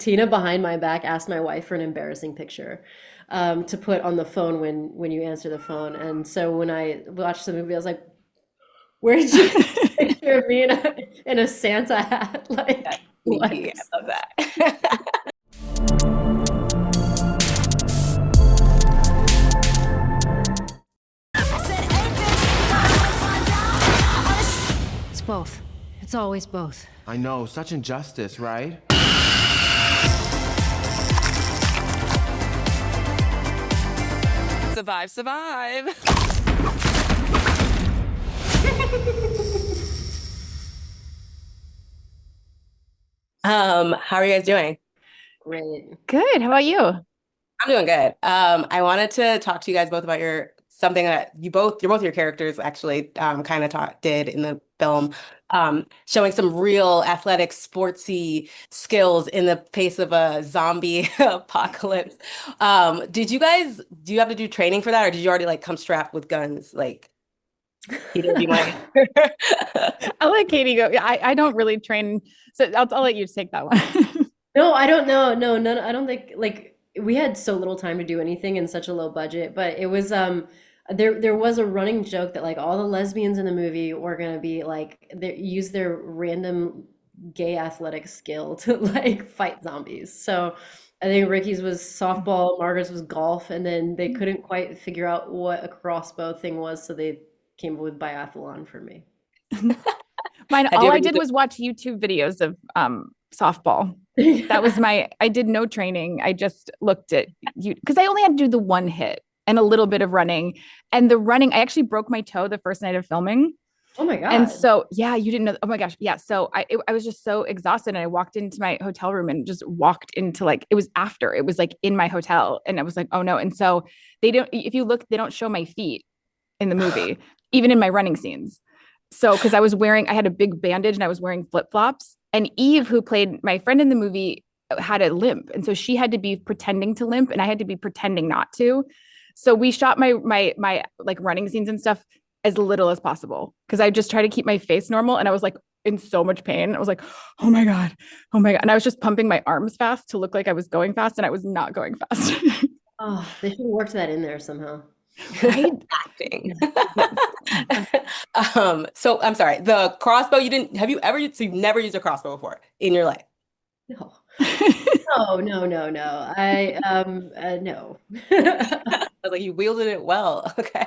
Tina behind my back asked my wife for an embarrassing picture to put on the phone when you answer the phone. And so when I watched the movie, I was like, "Where did you get a picture of me in a Santa hat? That's Like sneaky. what?" I love that. It's both. It's always both. I know, such injustice, right? Survive, survive. How are you guys doing? Great. Good. How about you? I'm doing good. I wanted to talk to you guys both about your something that you're both your characters actually kind of did in the film, showing some real athletic, sportsy skills in the face of a zombie apocalypse. Do you have to do training for that, or did you already like come strapped with guns? Like, Peter, do you mind? I'll let Katie go. Yeah, I don't really train, so I'll let you take that one. No, I don't know. No, none. I don't think like we had so little time to do anything and such a low budget. But it was there was a running joke that like all the lesbians in the movie were gonna be like they use their random gay athletic skill to like fight zombies. So I think Ricky's was softball, Margaret's was golf, and then they couldn't quite figure out what a crossbow thing was, so they came up with biathlon for me. Mine, Had you all ever I used did it? was watch YouTube videos of softball. That was I did no training. I just looked at you because I only had to do the one hit and a little bit of running. And the running, I actually broke my toe the first night of filming. Oh my And God. so, yeah, you didn't know. Oh my gosh. Yeah. So I was just so exhausted. And I walked into my hotel room and just walked into like, it was like in my hotel. And I was like, oh no. And so if you look, they don't show my feet in the movie, even in my running scenes. So, because I had a big bandage and I was wearing flip flops. And Eve, who played my friend in the movie, had a limp. And so she had to be pretending to limp and I had to be pretending not to. So we shot my like running scenes and stuff as little as possible because I just try to keep my face normal. And I was like in so much pain. I was like, oh my God, oh my God. And I was just pumping my arms fast to look like I was going fast and I was not going fast. Oh, they should have worked that in there somehow. Right? Acting. Yes. So I'm sorry. The crossbow, you didn't have you ever so you've never used a crossbow before in your life? No. No, no, no, no. No. I was like, you wielded it well. Okay.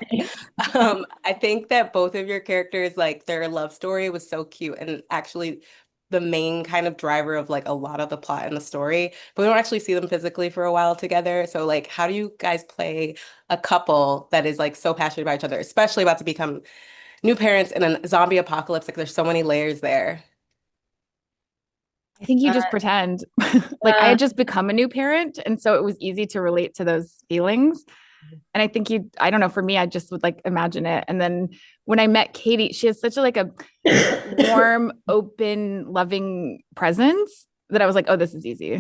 I think that both of your characters, like their love story was so cute and actually the main kind of driver of like a lot of the plot in the story, but we don't actually see them physically for a while together. So like, how do you guys play a couple that is like so passionate about each other, especially about to become new parents in a zombie apocalypse? Like there's so many layers there. I think you Uh, just pretend. Like I uh, had just become a new parent. And so it was easy to relate to those feelings. And I think I don't know, for me, I just would like imagine it. And then when I met Katie, she has such a warm, open, loving presence that I was like, oh, this is easy.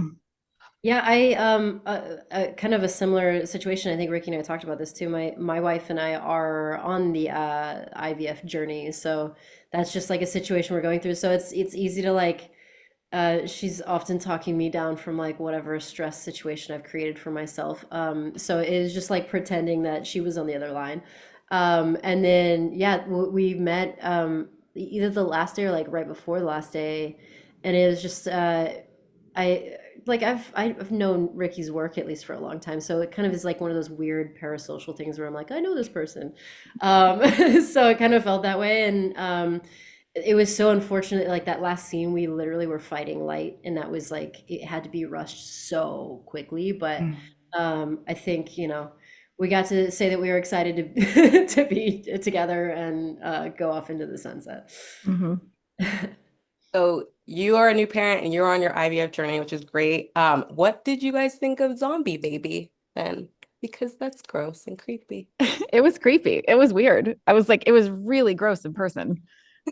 yeah, I kind of a similar situation. I think Ricky and I talked about this too. My wife and I are on the IVF journey, so that's just like a situation we're going through. So it's easy to like she's often talking me down from like whatever stress situation I've created for myself. So it is just like pretending that she was on the other line. And then yeah, we met either the last day or like right before the last day, and it was just I like I've known Ricky's work at least for a long time, so it kind of is like one of those weird parasocial things where I'm like I know this person, so it kind of felt that way, and it was so unfortunate. Like that last scene, we literally were fighting light, and that was like it had to be rushed so quickly. But I think we got to say that we were excited to to be together and go off into the sunset. Mm-hmm. So you are a new parent and you're on your IVF journey, which is great. What did you guys think of zombie baby then? Because that's gross and creepy. It was creepy. It was weird. I was like, it was really gross in person.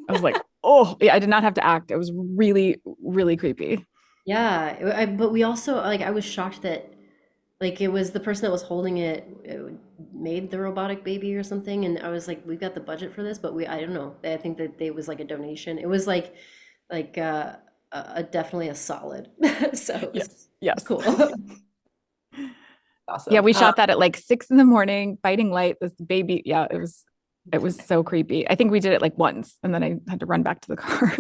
I was like, oh, yeah, I did not have to act. It was really, really creepy. Yeah, but we also like I was shocked that like it was the person that was holding it made the robotic baby or something, and I was like, we've got the budget for this, but I don't know. I think that it was like a donation. It was like a definitely a solid. So it Yeah. was. Yes. Cool. Awesome. Yeah, we shot that at like 6 a.m, fighting light. This baby. Yeah, it was so creepy. I think we did it like once, and then I had to run back to the car.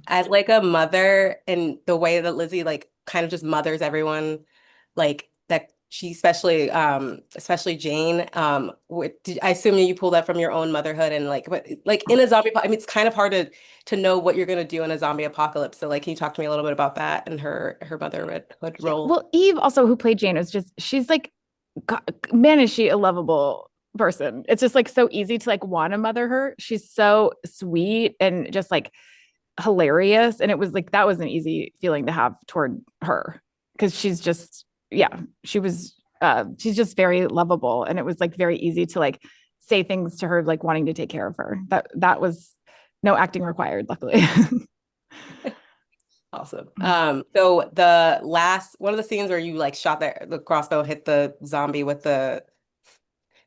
As like a mother, and the way that Lizzie like kind of just mothers everyone, like that she especially Jane, I assume you pull that from your own motherhood, and like, but like in a I mean, it's kind of hard to know what you're gonna do in a zombie apocalypse. So like, can you talk to me a little bit about that and her motherhood role? Well, Eve also, who played Jane, was just, she's like, God, man, is she a lovable person. It's just like so easy to like want to mother her. She's so sweet and just like hilarious. And it was like, that was an easy feeling to have toward her, because she's just, yeah, she's just very lovable. And it was like very easy to like say things to her, like wanting to take care of her. That was no acting required, luckily. Awesome. So the last one of the scenes where you like shot the crossbow, hit the zombie with the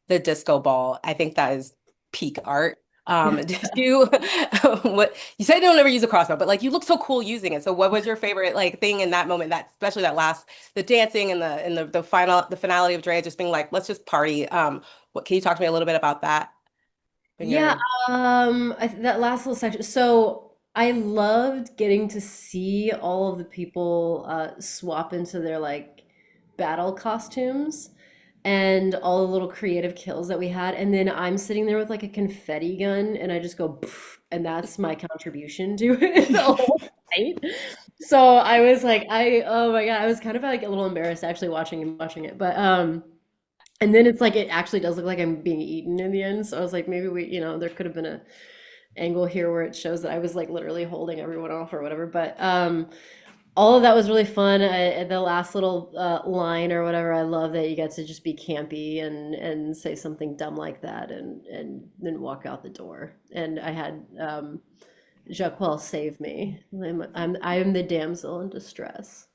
disco ball, I think that is peak art. Did you what you said you'll never use a crossbow, but like you look so cool using it. So what was your favorite like thing in that moment, that especially that last, the dancing and the finality of Dre just being like, let's just party. What can you talk to me a little bit about that? Yeah, that last little section. So I loved getting to see all of the people swap into their like battle costumes and all the little creative kills that we had. And then I'm sitting there with like a confetti gun and I just go, "Pff," and that's my contribution to it the whole night. So I was like, oh my God, I was kind of like a little embarrassed actually watching it. But and then it's like it actually does look like I'm being eaten in the end. So I was like, maybe there could have been a angle here where it shows that I was like literally holding everyone off or whatever. But all of that was really fun. The last little line or whatever, I love that you get to just be campy and say something dumb like that and then walk out the door. And I had Jaquel save me. I am the damsel in distress.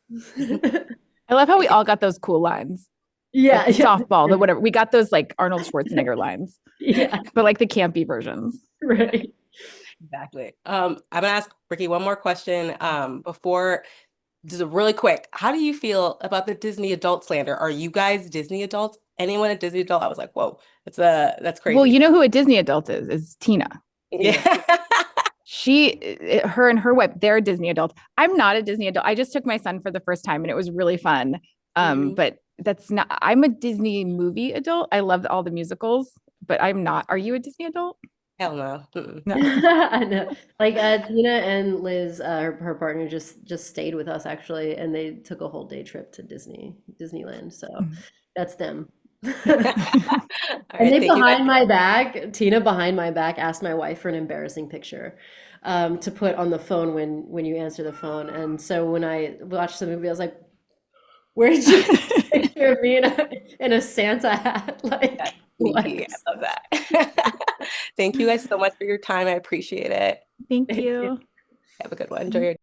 I love how we all got those cool lines. Yeah, Like the yeah, softball, the whatever. We got those like Arnold Schwarzenegger lines, yeah, but like the campy versions. right. Exactly. I'm gonna ask Ricky one more question before, just really quick. How do you feel about the Disney adult slander? Are you guys Disney adults? Anyone a Disney adult? I was like, whoa, that's crazy. Well, you know who a Disney adult is Tina. Yeah. Her and her wife, they're Disney adults. I'm not a Disney adult. I just took my son for the first time and it was really fun. But that's not, I'm a Disney movie adult. I love all the musicals, but I'm not. Are you a Disney adult? Hell no. Mm-mm. No. I know. Like Tina and Liz, her partner, just stayed with us actually, and they took a whole day trip to Disneyland. So that's them. All And right, they thank you guys. behind my back, Tina behind my back asked my wife for an embarrassing picture to put on the phone when you answer the phone. And so when I watched the movie, I was like, "Where did you get a picture of me in a Santa hat?" Like, That's what? sneaky. I love that. Thank you guys so much for your time. I appreciate it. Thank you. Have a good one. Enjoy your